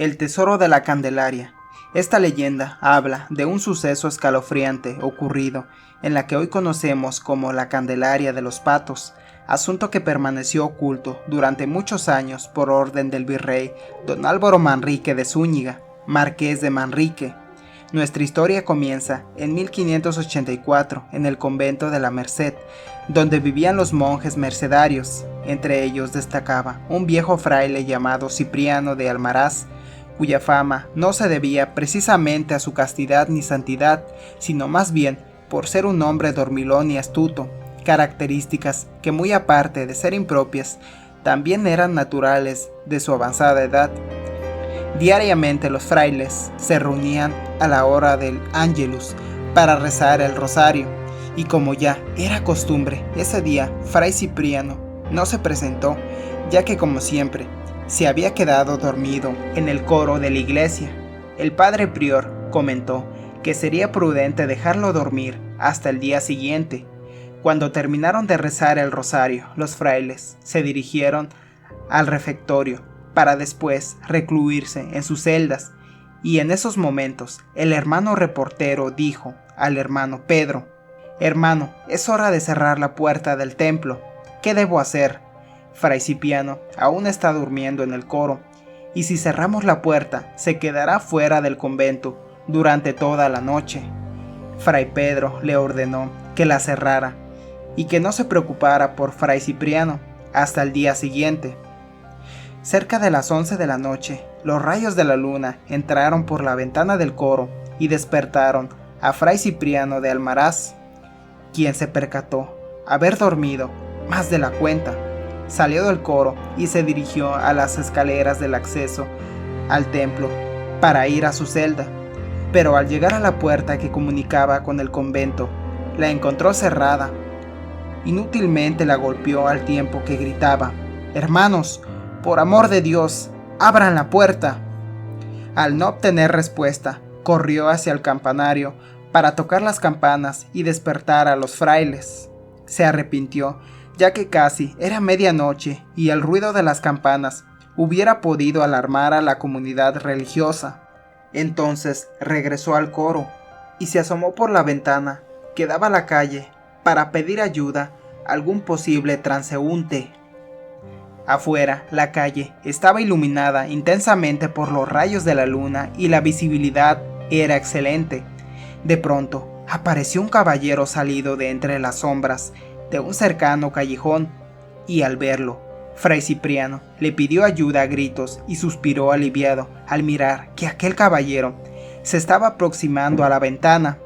El tesoro de la Candelaria. Esta leyenda habla de un suceso escalofriante ocurrido en la que hoy conocemos como la Candelaria de los Patos, asunto que permaneció oculto durante muchos años por orden del virrey don Álvaro Manrique de Zúñiga, marqués de Manrique. Nuestra historia comienza en 1584 en el convento de la Merced, donde vivían los monjes mercedarios. Entre ellos destacaba un viejo fraile llamado Cipriano de Almaraz, cuya fama no se debía precisamente a su castidad ni santidad, sino más bien por ser un hombre dormilón y astuto, características que, muy aparte de ser impropias, también eran naturales de su avanzada edad. Diariamente los frailes se reunían a la hora del Ángelus para rezar el rosario, y como ya era costumbre, ese día Fray Cipriano no se presentó, ya que, como siempre, se había quedado dormido en el coro de la iglesia. El padre prior comentó que sería prudente dejarlo dormir hasta el día siguiente. Cuando terminaron de rezar el rosario, los frailes se dirigieron al refectorio para después recluirse en sus celdas, y en esos momentos el hermano reportero dijo al hermano Pedro: «Hermano, es hora de cerrar la puerta del templo. ¿Qué debo hacer? Fray Cipriano aún está durmiendo en el coro, y si cerramos la puerta se quedará fuera del convento durante toda la noche». Fray Pedro le ordenó que la cerrara y que no se preocupara por Fray Cipriano hasta el día siguiente. Cerca de las 11 de la noche, los rayos de la luna entraron por la ventana del coro y despertaron a Fray Cipriano de Almaraz, quien se percató haber dormido más de la cuenta. Salió del coro y se dirigió a las escaleras del acceso al templo para ir a su celda, pero al llegar a la puerta que comunicaba con el convento, la encontró cerrada. Inútilmente la golpeó al tiempo que gritaba: «Hermanos, por amor de Dios, abran la puerta». Al no obtener respuesta, corrió hacia el campanario para tocar las campanas y despertar a los frailes. Se arrepintió, ya que casi era medianoche y el ruido de las campanas hubiera podido alarmar a la comunidad religiosa. Entonces regresó al coro y se asomó por la ventana que daba a la calle para pedir ayuda a algún posible transeúnte. Afuera, la calle estaba iluminada intensamente por los rayos de la luna y la visibilidad era excelente. De pronto, apareció un caballero salido de entre las sombras de un cercano callejón, y al verlo, Fray Cipriano le pidió ayuda a gritos y suspiró aliviado al mirar que aquel caballero se estaba aproximando a la ventana.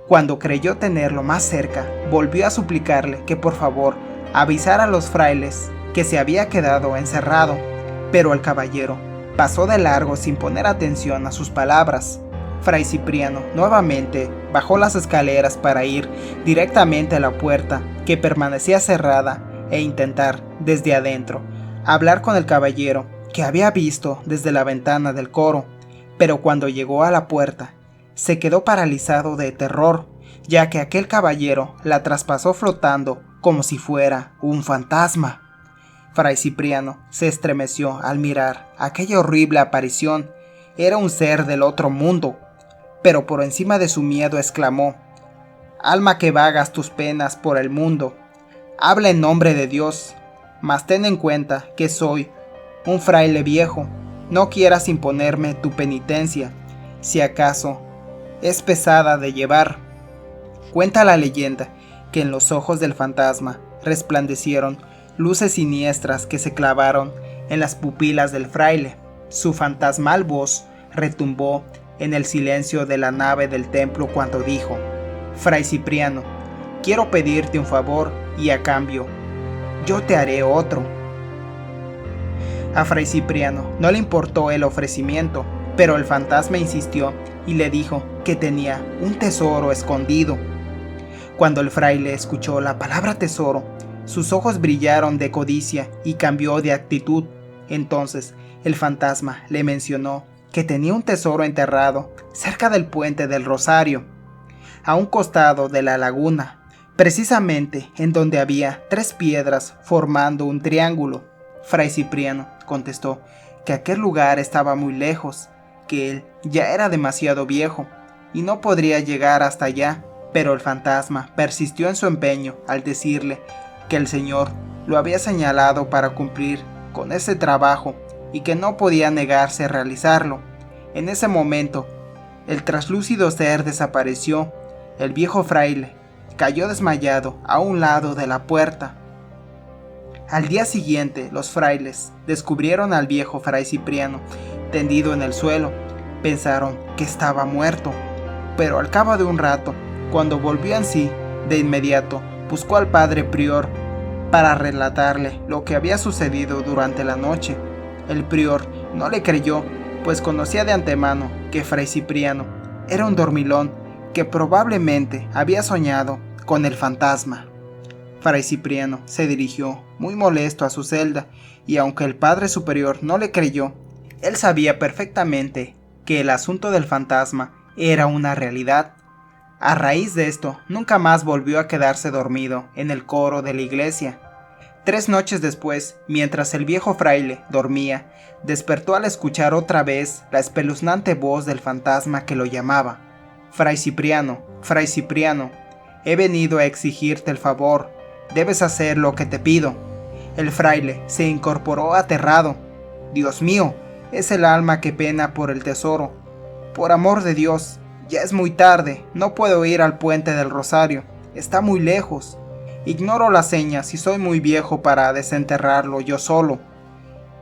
Cuando creyó tenerlo más cerca, volvió a suplicarle que por favor avisara a los frailes que se había quedado encerrado, pero el caballero pasó de largo sin poner atención a sus palabras. Fray Cipriano nuevamente bajó las escaleras para ir directamente a la puerta que permanecía cerrada e intentar, desde adentro, hablar con el caballero que había visto desde la ventana del coro, pero cuando llegó a la puerta, se quedó paralizado de terror, ya que aquel caballero la traspasó flotando como si fuera un fantasma. Fray Cipriano se estremeció al mirar aquella horrible aparición. Era un ser del otro mundo, pero por encima de su miedo exclamó: «Alma que vagas tus penas por el mundo, habla en nombre de Dios, mas ten en cuenta que soy un fraile viejo. No quieras imponerme tu penitencia, si acaso es pesada de llevar». Cuenta la leyenda que en los ojos del fantasma resplandecieron luces siniestras que se clavaron en las pupilas del fraile. Su fantasmal voz retumbó en el silencio de la nave del templo cuando dijo: «Fray Cipriano, quiero pedirte un favor y a cambio, yo te haré otro». A Fray Cipriano no le importó el ofrecimiento, pero el fantasma insistió y le dijo que tenía un tesoro escondido. Cuando el fraile escuchó la palabra tesoro, sus ojos brillaron de codicia y cambió de actitud. Entonces el fantasma le mencionó que tenía un tesoro enterrado cerca del puente del Rosario, a un costado de la laguna, precisamente en donde había 3 piedras formando un triángulo. Fray Cipriano contestó que aquel lugar estaba muy lejos, que él ya era demasiado viejo y no podría llegar hasta allá, pero el fantasma persistió en su empeño al decirle que el Señor lo había señalado para cumplir con ese trabajo y que no podía negarse a realizarlo. En ese momento, el traslúcido ser desapareció. El viejo fraile cayó desmayado a un lado de la puerta. Al día siguiente, los frailes descubrieron al viejo fray Cipriano tendido en el suelo. Pensaron que estaba muerto, pero al cabo de un rato, cuando volvió en sí, de inmediato buscó al padre prior para relatarle lo que había sucedido durante la noche. El prior no le creyó, pues conocía de antemano que fray Cipriano era un dormilón que probablemente había soñado con el fantasma. Fray Cipriano se dirigió muy molesto a su celda, y aunque el padre superior no le creyó, él sabía perfectamente que el asunto del fantasma era una realidad. A raíz de esto, nunca más volvió a quedarse dormido en el coro de la iglesia. 3 noches después, mientras el viejo fraile dormía, despertó al escuchar otra vez la espeluznante voz del fantasma que lo llamaba. Fray Cipriano, he venido a exigirte el favor, debes hacer lo que te pido. El fraile se incorporó aterrado. Dios mío, es el alma que pena por el tesoro. Por amor de Dios, ya es muy tarde, no puedo ir al puente del Rosario, está muy lejos. Ignoro las señas y soy muy viejo para desenterrarlo yo solo.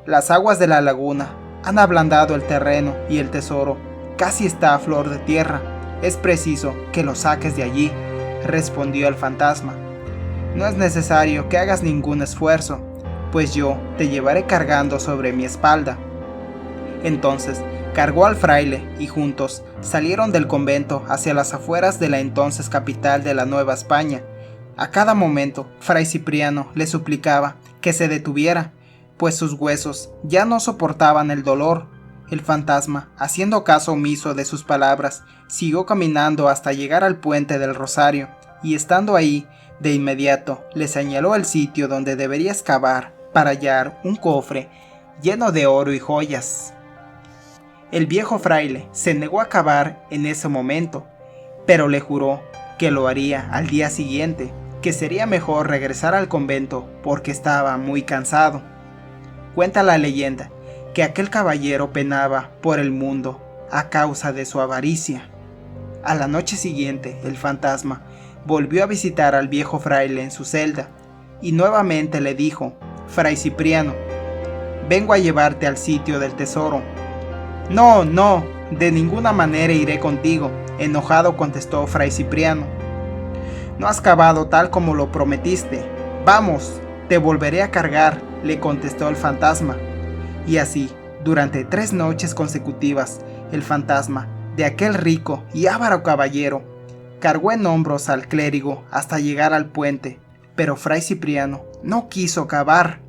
Las aguas de la laguna han ablandado el terreno y el tesoro casi está a flor de tierra. Es preciso que lo saques de allí, respondió el fantasma. No es necesario que hagas ningún esfuerzo, pues yo te llevaré cargando sobre mi espalda. Entonces cargó al fraile y juntos salieron del convento hacia las afueras de la entonces capital de la Nueva España. A cada momento, fray Cipriano le suplicaba que se detuviera, pues sus huesos ya no soportaban el dolor. El fantasma, haciendo caso omiso de sus palabras, siguió caminando hasta llegar al puente del Rosario, y estando ahí, de inmediato le señaló el sitio donde debería excavar para hallar un cofre lleno de oro y joyas. El viejo fraile se negó a cavar en ese momento, pero le juró que lo haría al día siguiente, que sería mejor regresar al convento porque estaba muy cansado. Cuenta la leyenda que aquel caballero penaba por el mundo a causa de su avaricia. A la noche siguiente, el fantasma volvió a visitar al viejo fraile en su celda y nuevamente le dijo: Fray Cipriano, vengo a llevarte al sitio del tesoro. No, no, de ninguna manera iré contigo, enojado contestó fray Cipriano. No has cavado tal como lo prometiste. Vamos, te volveré a cargar, le contestó el fantasma. Y así, durante 3 noches consecutivas, el fantasma de aquel rico y avaro caballero cargó en hombros al clérigo hasta llegar al puente, pero fray Cipriano no quiso cavar.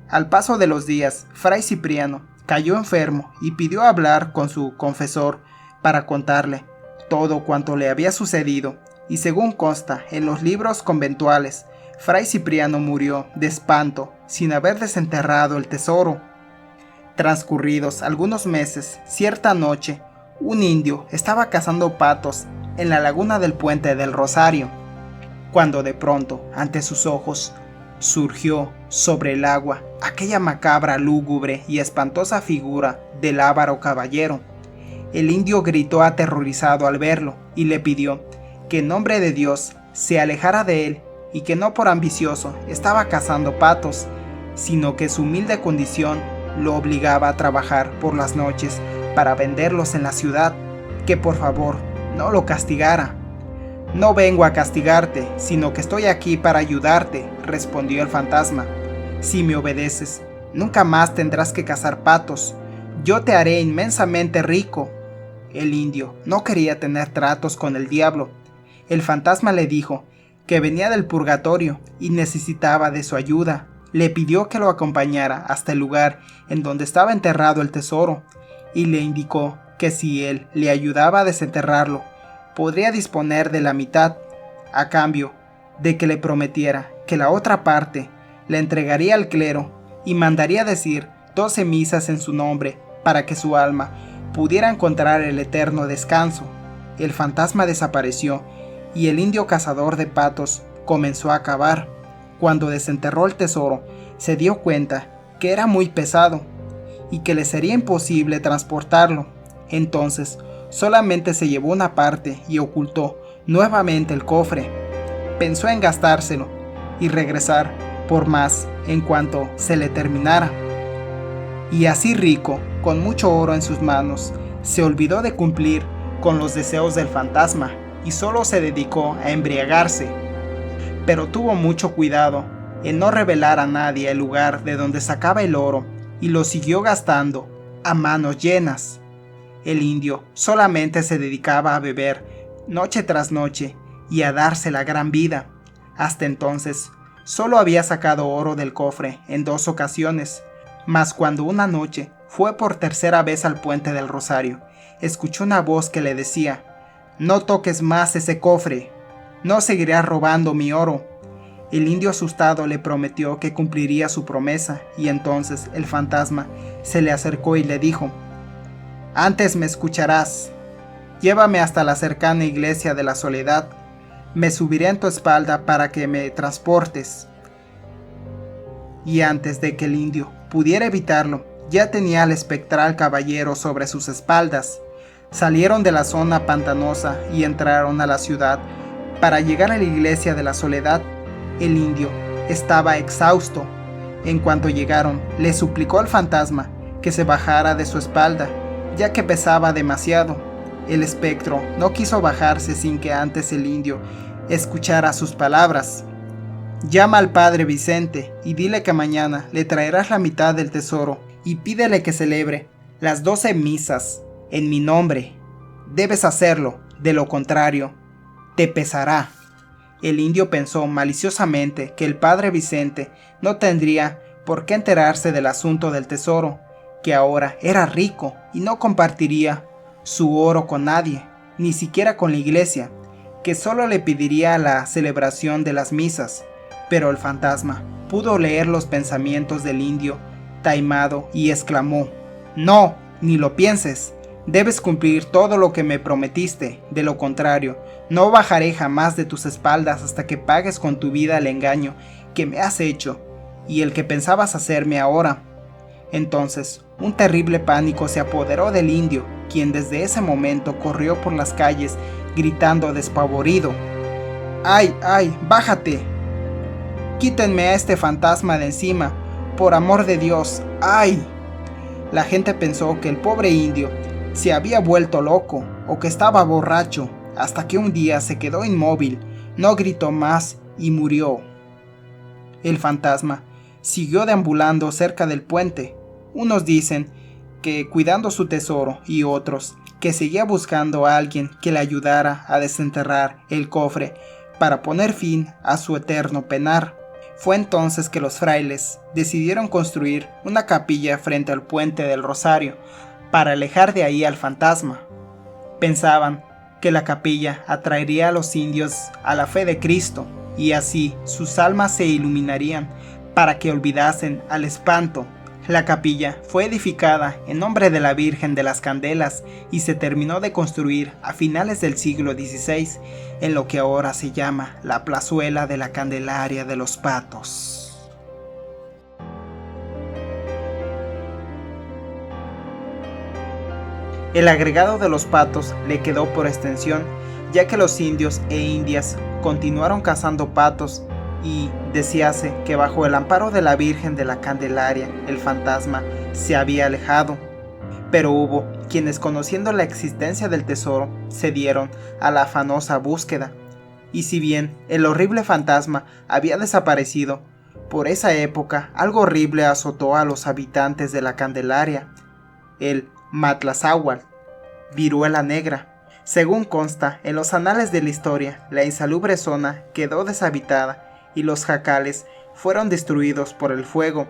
Al paso de los días, fray Cipriano cayó enfermo y pidió hablar con su confesor para contarle todo cuanto le había sucedido, y según consta en los libros conventuales, fray Cipriano murió de espanto sin haber desenterrado el tesoro. Transcurridos algunos meses, cierta noche, un indio estaba cazando patos en la laguna del puente del Rosario, cuando de pronto, ante sus ojos, surgió sobre el agua aquella macabra, lúgubre y espantosa figura del avaro caballero. El indio gritó aterrorizado al verlo y le pidió que en nombre de Dios se alejara de él, y que no por ambicioso estaba cazando patos, sino que su humilde condición lo obligaba a trabajar por las noches para venderlos en la ciudad, que por favor no lo castigara. No vengo a castigarte, sino que estoy aquí para ayudarte, respondió el fantasma. Si me obedeces, nunca más tendrás que cazar patos. Yo te haré inmensamente rico. El indio no quería tener tratos con el diablo. El fantasma le dijo que venía del purgatorio y necesitaba de su ayuda. Le pidió que lo acompañara hasta el lugar en donde estaba enterrado el tesoro, y le indicó que si él le ayudaba a desenterrarlo, podría disponer de la mitad, a cambio de que le prometiera que la otra parte la entregaría al clero y mandaría decir 12 misas en su nombre para que su alma pudiera encontrar el eterno descanso. El fantasma desapareció y el indio cazador de patos comenzó a cavar. Cuando desenterró el tesoro, se dio cuenta que era muy pesado y que le sería imposible transportarlo. Entonces, solamente se llevó una parte y ocultó nuevamente el cofre. Pensó en gastárselo y regresar por más en cuanto se le terminara. Y así rico, con mucho oro en sus manos, se olvidó de cumplir con los deseos del fantasma y solo se dedicó a embriagarse. Pero tuvo mucho cuidado en no revelar a nadie el lugar de donde sacaba el oro y lo siguió gastando a manos llenas. El indio solamente se dedicaba a beber noche tras noche y a darse la gran vida. Hasta entonces, solo había sacado oro del cofre en 2 ocasiones, mas cuando una noche fue por tercera vez al puente del Rosario, escuchó una voz que le decía: «No toques más ese cofre, no seguirás robando mi oro». El indio asustado le prometió que cumpliría su promesa, y entonces el fantasma se le acercó y le dijo: «Antes me escucharás. Llévame hasta la cercana iglesia de la Soledad. Me subiré en tu espalda para que me transportes». Y antes de que el indio pudiera evitarlo, ya tenía al espectral caballero sobre sus espaldas. Salieron de la zona pantanosa y entraron a la ciudad. Para llegar a la iglesia de la Soledad, el indio estaba exhausto. En cuanto llegaron, le suplicó al fantasma que se bajara de su espalda, ya que pesaba demasiado. El espectro no quiso bajarse sin que antes el indio escuchara sus palabras. «Llama al padre Vicente y dile que mañana le traerás la mitad del tesoro y pídele que celebre las 12 misas en mi nombre. Debes hacerlo, de lo contrario, te pesará». El indio pensó maliciosamente que el padre Vicente no tendría por qué enterarse del asunto del tesoro, que ahora era rico y no compartiría su oro con nadie, ni siquiera con la iglesia, que solo le pediría la celebración de las misas. Pero el fantasma pudo leer los pensamientos del indio taimado y exclamó: «No, ni lo pienses. Debes cumplir todo lo que me prometiste, de lo contrario, no bajaré jamás de tus espaldas hasta que pagues con tu vida el engaño que me has hecho y el que pensabas hacerme ahora». Entonces, un terrible pánico se apoderó del indio, quien desde ese momento corrió por las calles gritando despavorido: «¡Ay, ay, bájate! Quítenme a este fantasma de encima, por amor de Dios, ¡ay!». La gente pensó que el pobre indio se había vuelto loco o que estaba borracho, hasta que un día se quedó inmóvil, no gritó más y murió. El fantasma siguió deambulando cerca del puente. Unos dicen que cuidando su tesoro y otros que seguía buscando a alguien que le ayudara a desenterrar el cofre para poner fin a su eterno penar. Fue entonces que los frailes decidieron construir una capilla frente al puente del Rosario para alejar de ahí al fantasma. Pensaban que la capilla atraería a los indios a la fe de Cristo y así sus almas se iluminarían para que olvidasen al espanto. La capilla fue edificada en nombre de la Virgen de las Candelas y se terminó de construir a finales del siglo XVI en lo que ahora se llama la Plazuela de la Candelaria de los Patos. El agregado de los patos le quedó por extensión, ya que los indios e indias continuaron cazando patos y decíase que bajo el amparo de la Virgen de la Candelaria el fantasma se había alejado. Pero hubo quienes, conociendo la existencia del tesoro, se dieron a la afanosa búsqueda, y si bien el horrible fantasma había desaparecido, por esa época algo horrible azotó a los habitantes de la Candelaria, el Matlazáhuatl, viruela negra. Según consta en los anales de la historia, la insalubre zona quedó deshabitada y los jacales fueron destruidos por el fuego.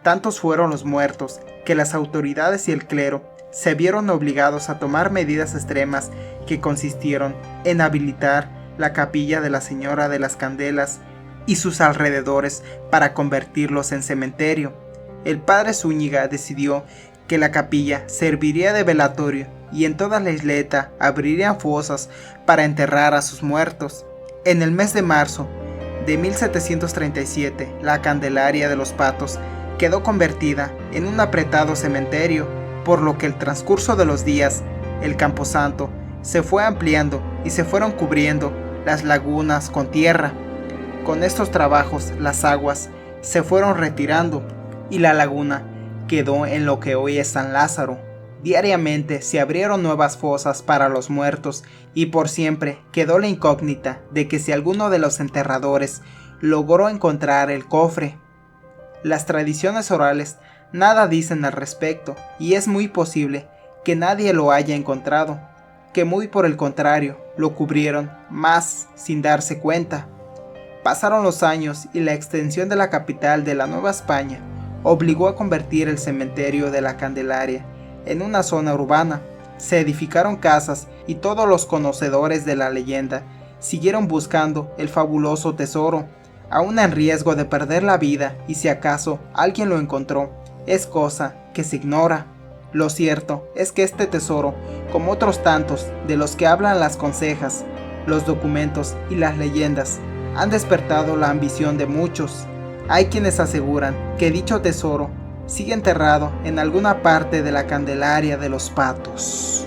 Tantos fueron los muertos que las autoridades y el clero se vieron obligados a tomar medidas extremas que consistieron en habilitar la capilla de la Señora de las Candelas y sus alrededores para convertirlos en cementerio. el padre Zúñiga decidió que la capilla serviría de velatorio y en toda la isleta abrirían fosas para enterrar a sus muertos. En el mes de marzo de 1737, la Candelaria de los Patos quedó convertida en un apretado cementerio, por lo que el transcurso de los días, el camposanto se fue ampliando y se fueron cubriendo las lagunas con tierra. Con estos trabajos, las aguas se fueron retirando y la laguna quedó en lo que hoy es San Lázaro. Diariamente se abrieron nuevas fosas para los muertos y por siempre quedó la incógnita de que si alguno de los enterradores logró encontrar el cofre. Las tradiciones orales nada dicen al respecto y es muy posible que nadie lo haya encontrado, que muy por el contrario lo cubrieron más sin darse cuenta. Pasaron los años y la extensión de la capital de la Nueva España obligó a convertir el cementerio de la Candelaria en una zona urbana. Se edificaron casas y todos los conocedores de la leyenda siguieron buscando el fabuloso tesoro, aún en riesgo de perder la vida, y si acaso alguien lo encontró, es cosa que se ignora. Lo cierto es que este tesoro, como otros tantos de los que hablan las consejas, los documentos y las leyendas, han despertado la ambición de muchos. Hay quienes aseguran que dicho tesoro sigue enterrado en alguna parte de la Candelaria de los Patos.